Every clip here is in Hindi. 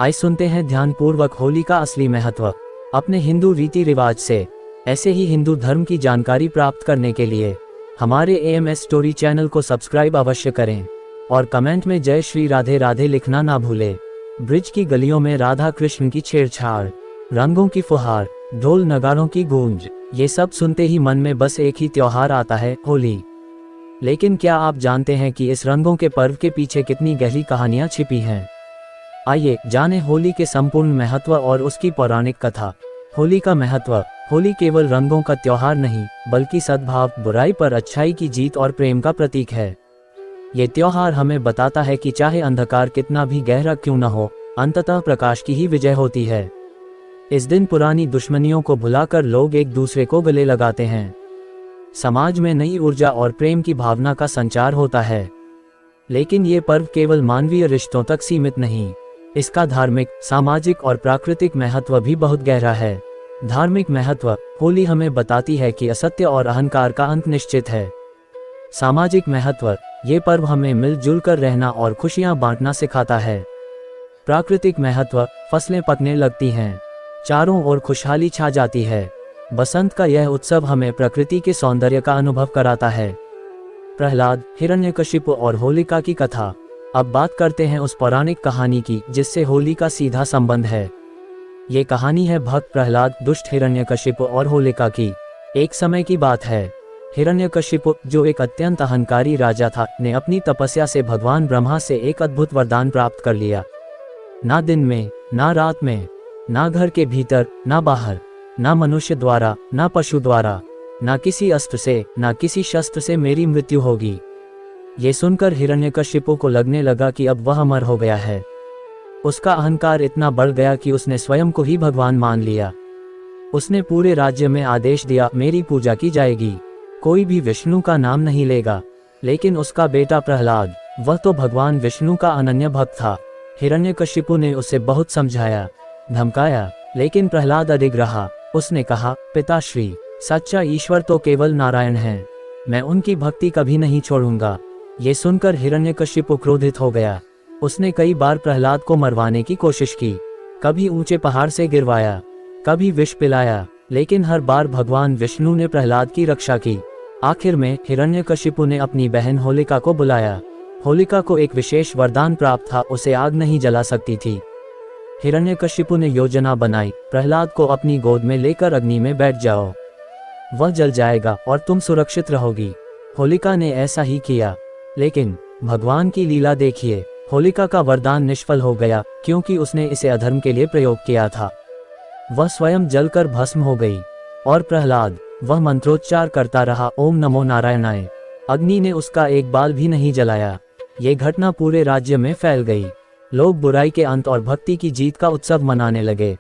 आइए सुनते हैं ध्यानपूर्वक होली का असली महत्व अपने हिंदू रीति रिवाज से। ऐसे ही हिंदू धर्म की जानकारी प्राप्त करने के लिए हमारे AMS स्टोरी चैनल को सब्सक्राइब अवश्य करें और कमेंट में जय श्री राधे राधे लिखना ना भूलें। ब्रिज की गलियों में राधा कृष्ण की छेड़छाड़, रंगों की फुहार, ढोल नगाड़ों की गूंज, ये सब सुनते ही मन में बस एक ही त्योहार आता है, होली। लेकिन क्या आप जानते हैं कि इस रंगों के पर्व के पीछे कितनी गहरी कहानियां छिपी हैं? आइए जानें होली के संपूर्ण महत्व और उसकी पौराणिक कथा। होली का महत्व। होली केवल रंगों का त्योहार नहीं, बल्कि सद्भाव, बुराई पर अच्छाई की जीत और प्रेम का प्रतीक है। ये त्योहार हमें बताता है कि चाहे अंधकार कितना भी गहरा क्यों न हो, अंततः प्रकाश की ही विजय होती है। इस दिन पुरानी दुश्मनियों को भुलाकर लोग एक दूसरे को गले लगाते हैं। समाज में नई ऊर्जा और प्रेम की भावना का संचार होता है। लेकिन ये पर्व केवल मानवीय रिश्तों तक सीमित नहीं, इसका धार्मिक, सामाजिक और प्राकृतिक महत्व भी बहुत गहरा है। धार्मिक महत्व। होली हमें बताती है कि असत्य और अहंकार का अंत निश्चित है। सामाजिक महत्व। ये पर्व हमें मिलजुल कर रहना और खुशियां बांटना सिखाता है। प्राकृतिक महत्व। फसलें पकने लगती हैं, चारों ओर खुशहाली छा जाती है। बसंत का यह उत्सव हमें प्रकृति के सौंदर्य का अनुभव कराता है। प्रहलाद, हिरण्यकशिपु और होलिका की कथा। अब बात करते हैं उस पौराणिक कहानी की जिससे होली का सीधा संबंध है। ये कहानी है भक्त प्रहलाद, दुष्ट हिरण्यकशिपु और होलिका की। एक समय की बात है। हिरण्यकशिपु, जो एक अत्यंत अहंकारी राजा था, ने अपनी तपस्या से भगवान ब्रह्मा से एक अद्भुत वरदान प्राप्त कर लिया। ना दिन में, ना रात में, ना घर के भीतर, ना बाहर, ना मनुष्य द्वारा, ना पशु द्वारा, ना किसी अस्त्र से, ना किसी शस्त्र से मेरी मृत्यु होगी। ये सुनकर हिरण्यकशिपु को लगने लगा कि अब वह अमर हो गया है। उसका अहंकार इतना बढ़ गया कि उसने स्वयं को ही भगवान मान लिया। उसने पूरे राज्य में आदेश दिया, मेरी पूजा की जाएगी, कोई भी विष्णु का नाम नहीं लेगा। लेकिन उसका बेटा प्रहलाद, वह तो भगवान विष्णु का अनन्य भक्त था। हिरण्यकशिपु ने उसे बहुत समझाया, धमकाया, लेकिन प्रहलाद अडिग रहा। उसने कहा, पिताश्री, सच्चा ईश्वर तो केवल नारायण है, मैं उनकी भक्ति कभी नहीं छोड़ूंगा। ये सुनकर हिरण्यकशिपु क्रोधित हो गया। उसने कई बार प्रहलाद को मरवाने की कोशिश की, कभी ऊंचे पहाड़ से गिरवाया, कभी विष पिलाया, लेकिन हर बार भगवान विष्णु ने प्रहलाद की रक्षा की। आखिर में हिरण्यकशिपु ने अपनी बहन होलिका को बुलाया। होलिका को एक विशेष वरदान प्राप्त था, उसे आग नहीं जला सकती थी। हिरण्यकशिपु ने योजना बनाई, प्रहलाद को अपनी गोद में लेकर अग्नि में बैठ जाओ, वह जल जाएगा और तुम सुरक्षित रहोगी। होलिका ने ऐसा ही किया। लेकिन भगवान की लीला देखिए, होलिका का वरदान निष्फल हो गया क्योंकि उसने इसे अधर्म के लिए प्रयोग किया था। वह स्वयं जलकर भस्म हो गई और प्रहलाद, वह मंत्रोच्चार करता रहा, ओम नमो नारायणाय। अग्नि ने उसका एक बाल भी नहीं जलाया। ये घटना पूरे राज्य में फैल गई। लोग बुराई के अंत और भक्ति की जीत का उत्सव मनाने लगे।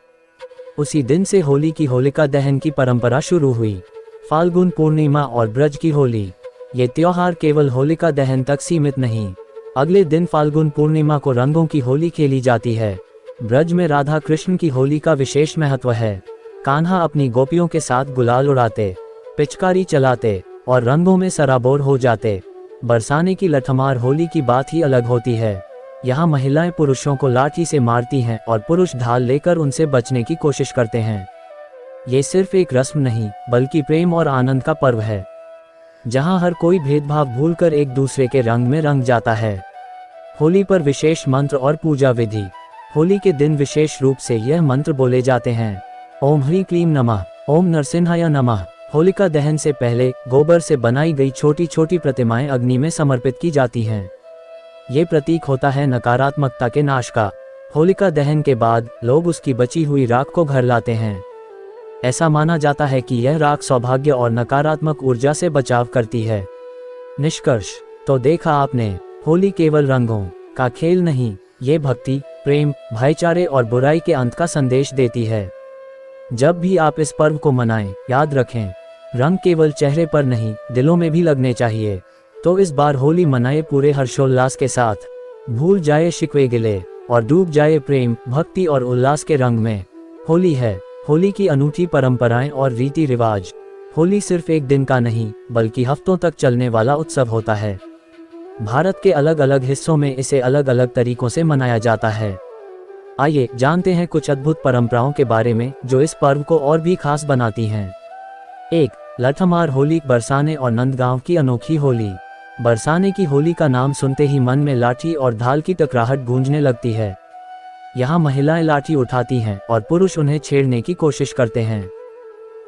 उसी दिन से होली की होलिका दहन की परंपरा शुरू हुई। फाल्गुन पूर्णिमा और ब्रज की होली। ये त्योहार केवल होलिका दहन तक सीमित नहीं, अगले दिन फाल्गुन पूर्णिमा को रंगों की होली खेली जाती है। ब्रज में राधा कृष्ण की होली का विशेष महत्व है। कान्हा अपनी गोपियों के साथ गुलाल उड़ाते, पिचकारी चलाते और रंगों में सराबोर हो जाते। बरसाने की लठमार होली की बात ही अलग होती है। यहाँ महिलाएं पुरुषों को लाठी से मारती हैं और पुरुष ढाल लेकर उनसे बचने की कोशिश करते हैं। ये सिर्फ एक रस्म नहीं, बल्कि प्रेम और आनंद का पर्व है, जहाँ हर कोई भेदभाव भूलकर एक दूसरे के रंग में रंग जाता है। होली पर विशेष मंत्र और पूजा विधि। होली के दिन विशेष रूप से यह मंत्र बोले जाते हैं, ओम ह्रीं क्लीं नमः, ओम नरसिंहाय नमः। होलिका दहन से पहले गोबर से बनाई गई छोटी छोटी प्रतिमाएं अग्नि में समर्पित की जाती हैं। ये प्रतीक होता है नकारात्मकता के नाश का। होलिका दहन के बाद लोग उसकी बची हुई राख को घर लाते हैं। ऐसा माना जाता है कि यह राख सौभाग्य और नकारात्मक ऊर्जा से बचाव करती है। निष्कर्ष। तो देखा आपने, होली केवल रंगों का खेल नहीं, ये भक्ति, प्रेम, भाईचारे और बुराई के अंत का संदेश देती है। जब भी आप इस पर्व को मनाएं, याद रखें, रंग केवल चेहरे पर नहीं, दिलों में भी लगने चाहिए। तो इस बार होली मनाए पूरे हर्षोल्लास के साथ। भूल जाए शिकवे गिले और डूब जाए प्रेम, भक्ति और उल्लास के रंग में। होली है। होली की अनूठी परंपराएं और रीति रिवाज। होली सिर्फ एक दिन का नहीं, बल्कि हफ्तों तक चलने वाला उत्सव होता है। भारत के अलग अलग हिस्सों में इसे अलग अलग तरीकों से मनाया जाता है। आइए जानते हैं कुछ अद्भुत परंपराओं के बारे में जो इस पर्व को और भी खास बनाती हैं। 1. लठमार होली, बरसाने और नंदगांव की अनोखी होली। बरसाने की होली का नाम सुनते ही मन में लाठी और ढाल की टकराहट गूंजने लगती है। यहाँ महिलाएं लाठी उठाती हैं और पुरुष उन्हें छेड़ने की कोशिश करते हैं।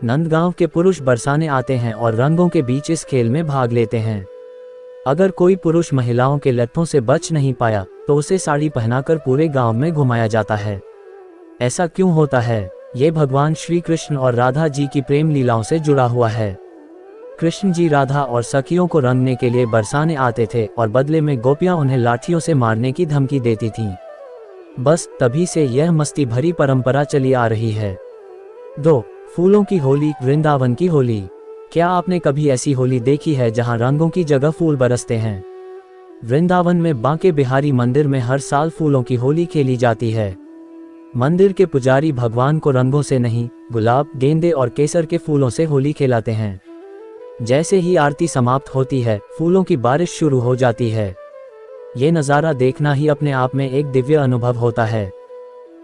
नंदगांव के पुरुष बरसाने आते हैं और रंगों के बीच इस खेल में भाग लेते हैं। अगर कोई पुरुष महिलाओं के लट्ठों से बच नहीं पाया तो उसे साड़ी पहनाकर पूरे गांव में घुमाया जाता है। ऐसा क्यों होता है? ये भगवान श्री कृष्ण और राधा जी की प्रेम लीलाओं से जुड़ा हुआ है। कृष्ण जी राधा और सखियों को रंगने के लिए बरसाने आते थे और बदले में गोपियां उन्हें लाठियों से मारने की धमकी देती थीं। बस तभी से यह मस्ती भरी परंपरा चली आ रही है। 2. फूलों की होली, वृंदावन की होली। क्या आपने कभी ऐसी होली देखी है जहां रंगों की जगह फूल बरसते हैं? वृंदावन में बांके बिहारी मंदिर में हर साल फूलों की होली खेली जाती है। मंदिर के पुजारी भगवान को रंगों से नहीं, गुलाब, गेंदे और केसर के फूलों से होली खेलाते हैं। जैसे ही आरती समाप्त होती है, फूलों की बारिश शुरू हो जाती है। ये नज़ारा देखना ही अपने आप में एक दिव्य अनुभव होता है।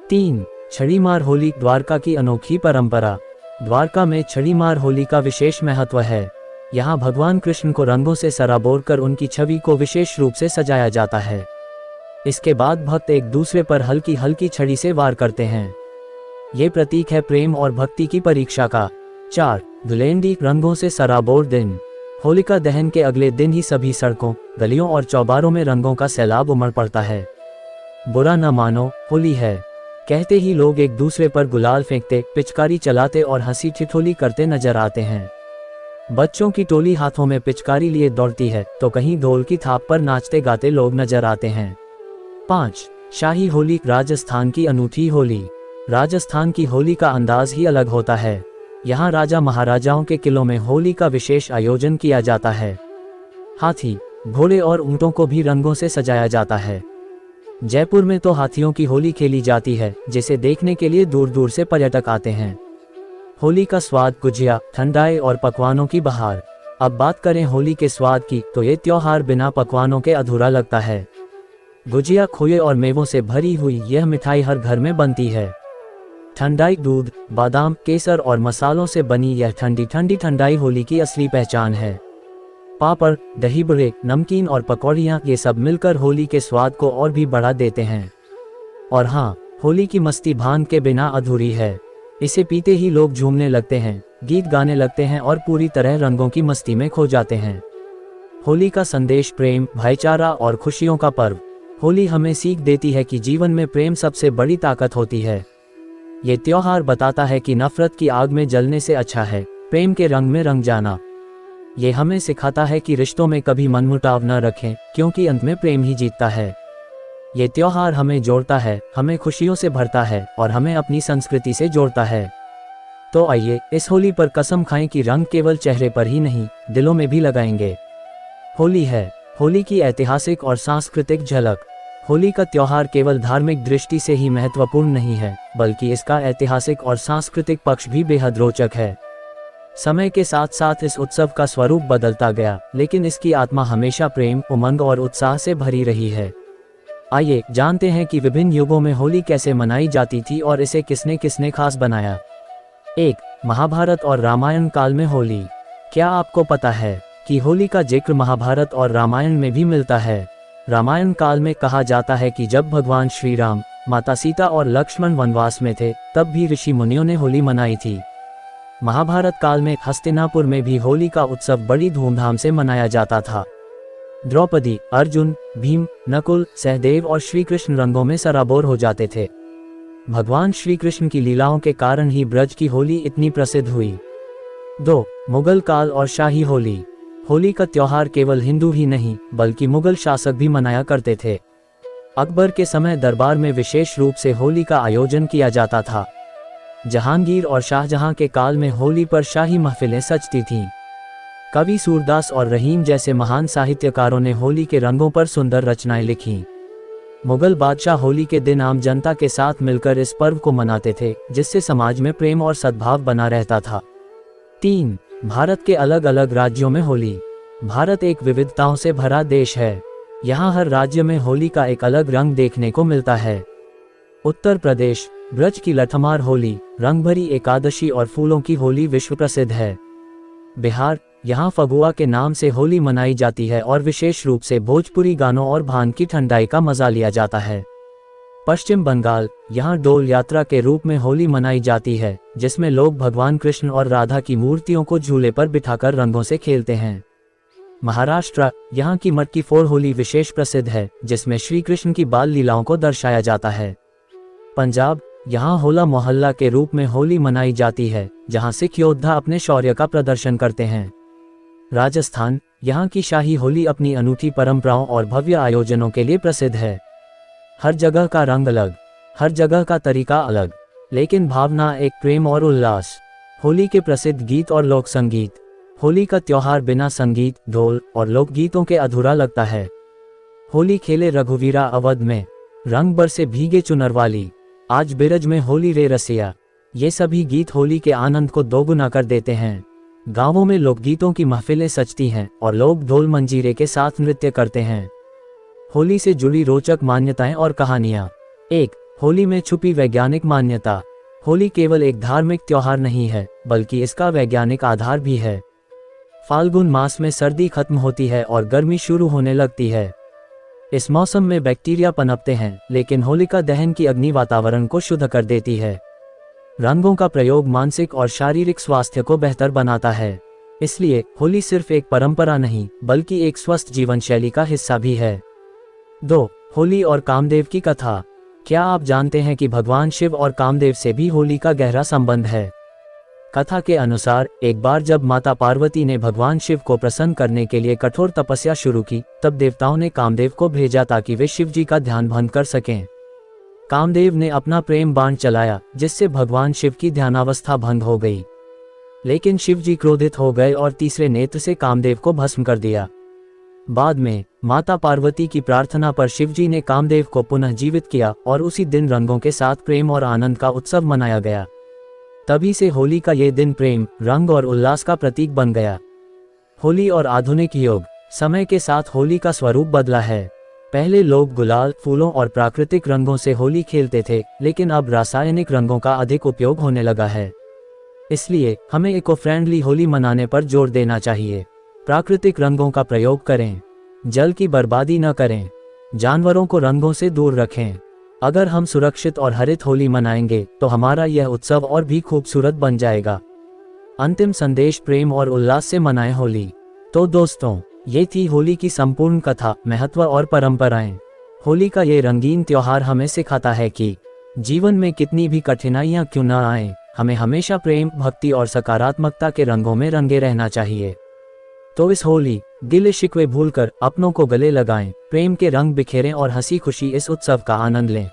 3. छड़ीमार होली, द्वारका की अनोखी परंपरा। द्वारका में छड़ीमार होली का विशेष महत्व है। यहाँ भगवान कृष्ण को रंगों से सराबोर कर उनकी छवि को विशेष रूप से सजाया जाता है। इसके बाद भक्त एक दूसरे पर हल्की हल्की छड़ी से वार करते हैं। ये प्रतीक है प्रेम और भक्ति की परीक्षा का। 4. धुलेंडी, रंगों से सराबोर दिन। होलिका दहन के अगले दिन ही सभी सड़कों, गलियों और चौबारों में रंगों का सैलाब उमड़ पड़ता है। बुरा न मानो, होली है कहते ही लोग एक दूसरे पर गुलाल फेंकते, पिचकारी चलाते और हंसी ठिठोली करते नजर आते हैं। बच्चों की टोली हाथों में पिचकारी लिए दौड़ती है तो कहीं ढोल की थाप पर नाचते गाते लोग नजर आते हैं। 5. शाही होली, राजस्थान की अनूठी होली। राजस्थान की होली का अंदाज ही अलग होता है। यहाँ राजा महाराजाओं के किलों में होली का विशेष आयोजन किया जाता है। हाथी, घोड़े और ऊंटों को भी रंगों से सजाया जाता है। जयपुर में तो हाथियों की होली खेली जाती है जिसे देखने के लिए दूर दूर से पर्यटक आते हैं। होली का स्वाद, गुजिया, ठंडाई और पकवानों की बहार। अब बात करें होली के स्वाद की तो ये त्योहार बिना पकवानों के अधूरा लगता है। गुजिया, खोए और मेवों से भरी हुई यह मिठाई हर घर में बनती है। ठंडाई, दूध, बादाम, केसर और मसालों से बनी यह ठंडी ठंडी ठंडाई होली की असली पहचान है। पापड़, दही बड़े, नमकीन और पकौड़ियाँ, ये सब मिलकर होली के स्वाद को और भी बढ़ा देते हैं। और हाँ, होली की मस्ती भांग के बिना अधूरी है। इसे पीते ही लोग झूमने लगते हैं, गीत गाने लगते हैं और पूरी तरह रंगों की मस्ती में खो जाते हैं। होली का संदेश प्रेम, भाईचारा और खुशियों का पर्व। होली हमें सीख देती है कि जीवन में प्रेम सबसे बड़ी ताकत होती है। ये त्योहार बताता है कि नफरत की आग में जलने से अच्छा है प्रेम के रंग में रंग जाना। ये हमें सिखाता है कि रिश्तों में कभी मनमुटाव न रखें क्योंकि अंत में प्रेम ही जीतता है। ये त्योहार हमें जोड़ता है, हमें खुशियों से भरता है और हमें अपनी संस्कृति से जोड़ता है। तो आइए इस होली पर कसम खाएं कि रंग केवल चेहरे पर ही नहीं, दिलों में भी लगाएंगे। होली है, होली की ऐतिहासिक और सांस्कृतिक झलक। होली का त्योहार केवल धार्मिक दृष्टि से ही महत्वपूर्ण नहीं है, बल्कि इसका ऐतिहासिक और सांस्कृतिक पक्ष भी बेहद रोचक है। समय के साथ साथ इस उत्सव का स्वरूप बदलता गया, लेकिन इसकी आत्मा हमेशा प्रेम, उमंग और उत्साह से भरी रही है। आइए जानते हैं कि विभिन्न युगों में होली कैसे मनाई जाती थी और इसे किसने किसने खास बनाया। 1. महाभारत और रामायण काल में होली। क्या आपको पता है कि होली का जिक्र महाभारत और रामायण में भी मिलता है? रामायण काल में कहा जाता है कि जब भगवान श्री राम, माता सीता और लक्ष्मण वनवास में थे, तब भी ऋषि मुनियों ने होली मनाई थी। महाभारत काल में हस्तिनापुर में भी होली का उत्सव बड़ी धूमधाम से मनाया जाता था। द्रौपदी, अर्जुन, भीम, नकुल, सहदेव और श्री कृष्ण रंगों में सराबोर हो जाते थे। भगवान श्री कृष्ण की लीलाओं के कारण ही ब्रज की होली इतनी प्रसिद्ध हुई। 2. मुगल काल और शाही होली। होली का त्योहार केवल हिंदू ही नहीं बल्कि मुगल शासक भी मनाया करते थे। अकबर के समय दरबार में विशेष रूप से होली का आयोजन किया जाता था। जहांगीर और शाहजहां के काल में होली पर शाही महफिलें सजती थीं। कवि सूरदास और रहीम जैसे महान साहित्यकारों ने होली के रंगों पर सुंदर रचनाएं लिखीं। मुगल बादशाह होली के दिन आम जनता के साथ मिलकर इस पर्व को मनाते थे, जिससे समाज में प्रेम और सद्भाव बना रहता था। 3. भारत के अलग अलग राज्यों में होली। भारत एक विविधताओं से भरा देश है। यहाँ हर राज्य में होली का एक अलग रंग देखने को मिलता है। उत्तर प्रदेश, ब्रज की लठमार होली, रंगभरी एकादशी और फूलों की होली विश्व प्रसिद्ध है। बिहार, यहाँ फगुआ के नाम से होली मनाई जाती है और विशेष रूप से भोजपुरी गानों और भांग की ठंडाई का मजा लिया जाता है। पश्चिम बंगाल, यहाँ डोल यात्रा के रूप में होली मनाई जाती है, जिसमें लोग भगवान कृष्ण और राधा की मूर्तियों को झूले पर बिठाकर रंगों से खेलते हैं। महाराष्ट्र, यहाँ की मटकी फोड़ होली विशेष प्रसिद्ध है, जिसमें श्री कृष्ण की बाल लीलाओं को दर्शाया जाता है। पंजाब, यहाँ होला मोहल्ला के रूप में होली मनाई जाती है, जहाँ सिख योद्धा अपने शौर्य का प्रदर्शन करते हैं। राजस्थान, यहाँ की शाही होली अपनी अनूठी परंपराओं और भव्य आयोजनों के लिए प्रसिद्ध है। हर जगह का रंग अलग, हर जगह का तरीका अलग, लेकिन भावना एक, प्रेम और उल्लास। होली के प्रसिद्ध गीत और लोक संगीत। होली का त्योहार बिना संगीत, ढोल और लोकगीतों के अधूरा लगता है। होली खेले रघुवीरा अवध में, रंग बरसे भीगे चुनर वाली, आज बिरज में होली रे रसिया। ये सभी गीत होली के आनंद को दोगुना कर देते हैं। गांवों में लोकगीतों की महफिलें सजती हैं और लोग ढोल मंजीरे के साथ नृत्य करते हैं। होली से जुड़ी रोचक मान्यताएं और कहानियां। 1. होली में छुपी वैज्ञानिक मान्यता। होली केवल एक धार्मिक त्योहार नहीं है, बल्कि इसका वैज्ञानिक आधार भी है। फाल्गुन मास में सर्दी खत्म होती है और गर्मी शुरू होने लगती है। इस मौसम में बैक्टीरिया पनपते हैं, लेकिन होलिका दहन की अग्नि वातावरण को शुद्ध कर देती है। रंगों का प्रयोग मानसिक और शारीरिक स्वास्थ्य को बेहतर बनाता है। इसलिए होली सिर्फ एक परंपरा नहीं, बल्कि एक स्वस्थ जीवन शैली का हिस्सा भी है। 2. होली और कामदेव की कथा। क्या आप जानते हैं कि भगवान शिव और कामदेव से भी होली का गहरा संबंध है? कथा के अनुसार एक बार जब माता पार्वती ने भगवान शिव को प्रसन्न करने के लिए कठोर तपस्या शुरू की, तब देवताओं ने कामदेव को भेजा ताकि वे शिव जी का ध्यान भंग कर सकें। कामदेव ने अपना प्रेम बाण चलाया, जिससे भगवान शिव की ध्यानावस्था भंग हो गई। लेकिन शिव जी क्रोधित हो गए और तीसरे नेत्र से कामदेव को भस्म कर दिया। बाद में माता पार्वती की प्रार्थना पर शिवजी ने कामदेव को पुनः जीवित किया और उसी दिन रंगों के साथ प्रेम और आनंद का उत्सव मनाया गया। तभी से होली का ये दिन प्रेम, रंग और उल्लास का प्रतीक बन गया। होली और आधुनिक युग। समय के साथ होली का स्वरूप बदला है। पहले लोग गुलाल, फूलों और प्राकृतिक रंगों से होली खेलते थे, लेकिन अब रासायनिक रंगों का अधिक उपयोग होने लगा है। इसलिए हमें इको फ्रेंडली होली मनाने पर जोर देना चाहिए। प्राकृतिक रंगों का प्रयोग करें, जल की बर्बादी न करें, जानवरों को रंगों से दूर रखें। अगर हम सुरक्षित और हरित होली मनाएंगे तो हमारा यह उत्सव और भी खूबसूरत बन जाएगा। अंतिम संदेश, प्रेम और उल्लास से मनाएं होली। तो दोस्तों, ये थी होली की संपूर्ण कथा, महत्व और परंपराएं। होली का ये रंगीन त्योहार हमें सिखाता है कि जीवन में कितनी भी कठिनाइयां क्यों न आएं, हमें हमेशा प्रेम, भक्ति और सकारात्मकता के रंगों में रंगे रहना चाहिए। तो इस होली, गिले शिकवे भूलकर अपनों को गले लगाएं, प्रेम के रंग बिखेरें और हंसी खुशी इस उत्सव का आनंद लें।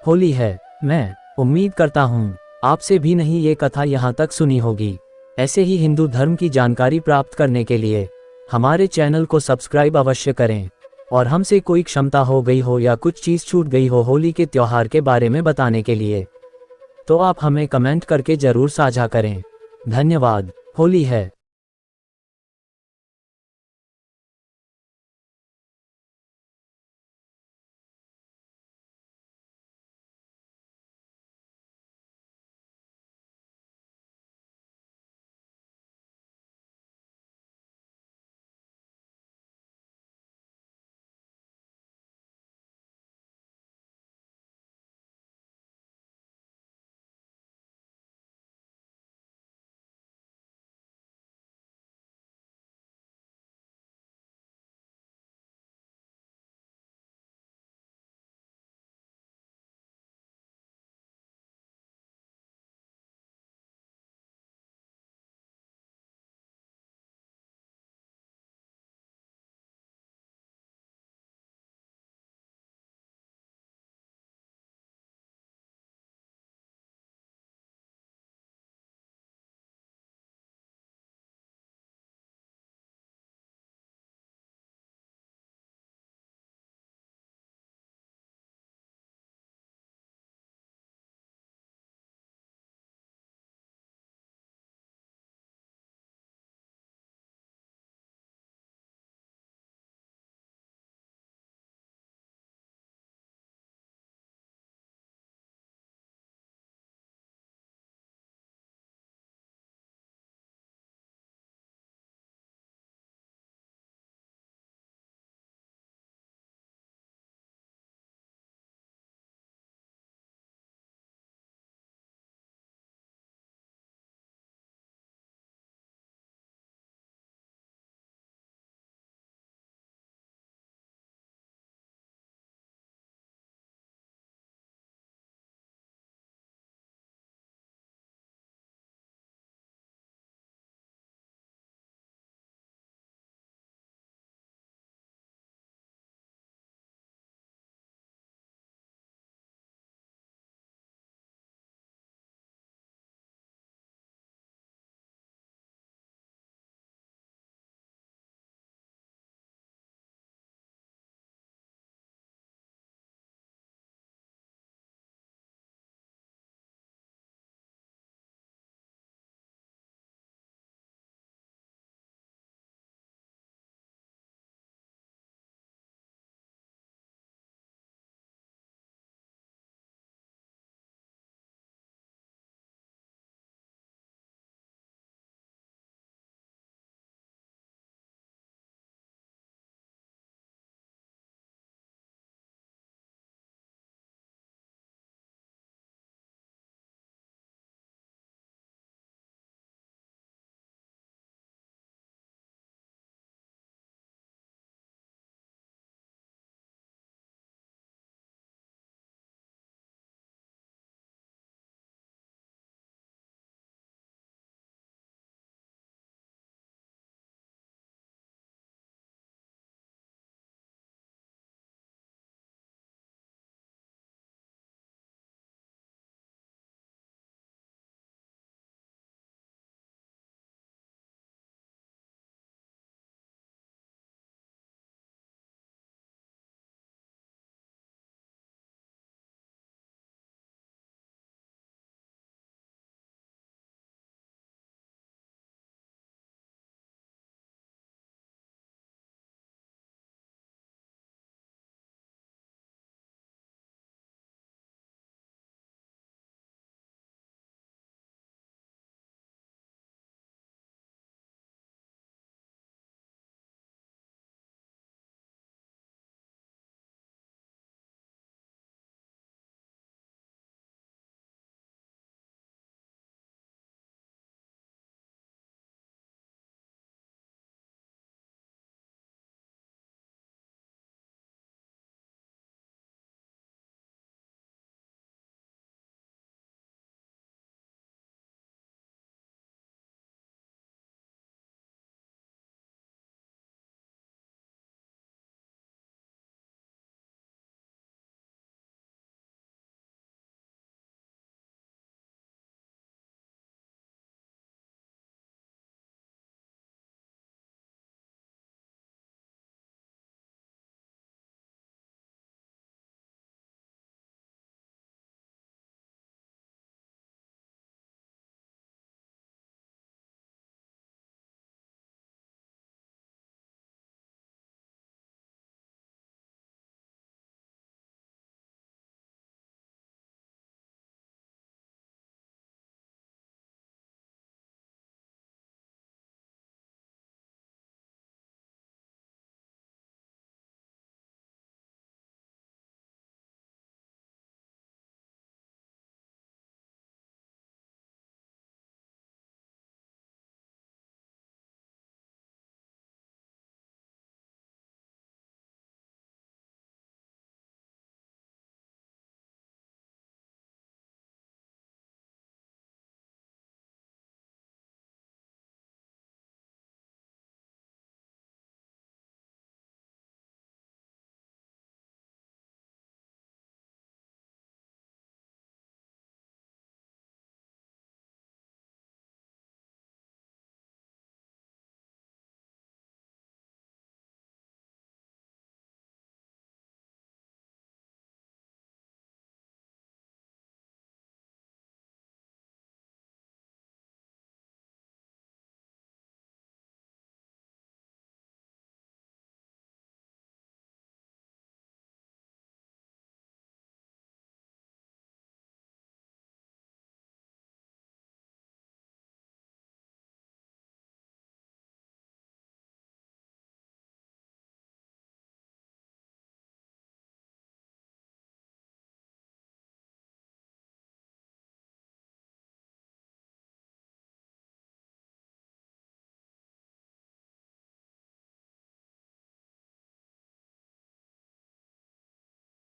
होली है, मैं उम्मीद करता हूँ आपसे भी नहीं ये कथा यहाँ तक सुनी होगी। ऐसे ही हिंदू धर्म की जानकारी प्राप्त करने के लिए हमारे चैनल को सब्सक्राइब अवश्य करें। और हमसे कोई क्षमता हो गई हो या कुछ चीज़ छूट गई हो होली के त्योहार के बारे में बताने के लिए, तो आप हमें कमेंट करके जरूर साझा करें। धन्यवाद। होली है।